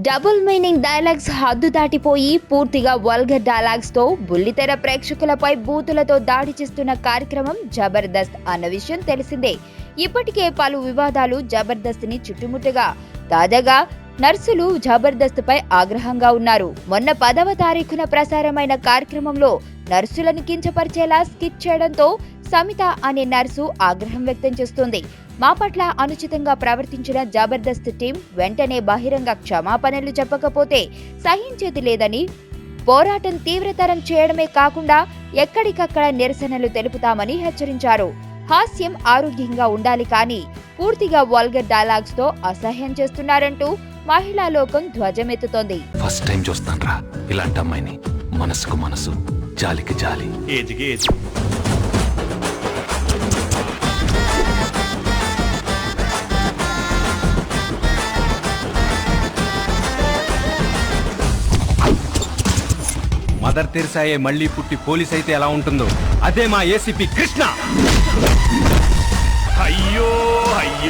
Double meaning dialogues హద్దు దాటిపోయి పూర్తిగా వల్గర్ డైలాగ్స్ తో బుల్లితెర ప్రేక్షకులపై బూతులతో దాడి చేస్తున్న కార్యక్రమం జబర్దస్త్ అన్న విషయం తెలిసిందే. ఇప్పటికే పలు వివాదాలు జబర్దస్త్ ని చుట్టుముట్టగా తాజాగా నర్సులు జబర్దస్త్ పై ఆగ్రహంగా ఉన్నారు. మొన్న 10వ తారీఖున ప్రసారమైన కార్యక్రమంలో నర్సులను కించపరిచేలా స్కిట్ చేయడంతో సమిత అనే నర్సు ఆగ్రహం వ్యక్తం చేస్తోంది. మా పట్ల అనుచితంగా ప్రవర్తించిన జబర్దస్త్ టీం వెంటనే బహిరంగ క్షమాపణలు చెప్పకపోతే సహించేది లేదని, పోరాటం తీవ్రతరం చేయడమే కాకుండా ఎక్కడికక్కడ నిరసనలు తెలుపుతామని హెచ్చరించారు. హాస్యం ఆరోగ్యంగా ఉండాలి కానీ పూర్తిగా వల్గర్ డైలాగ్స్ తో అసహ్యం చేస్తున్నారంటూ మహిళా లోకం ధ్వజమెత్తుతోంది. ఫస్ట్ టైం చూస్తాన్రా ఇలాంటి అమ్మాయిని. మనసుకు మనసు, జాలికి జాలి. ఏజ్కి ఏజ్. మదర్ తెరిసాయే మళ్ళీ పుట్టి పోలీస్ అయితే ఎలా ఉంటుందో అదే మా ఏసీపీ కృష్ణ. అయ్యో అయ్యో.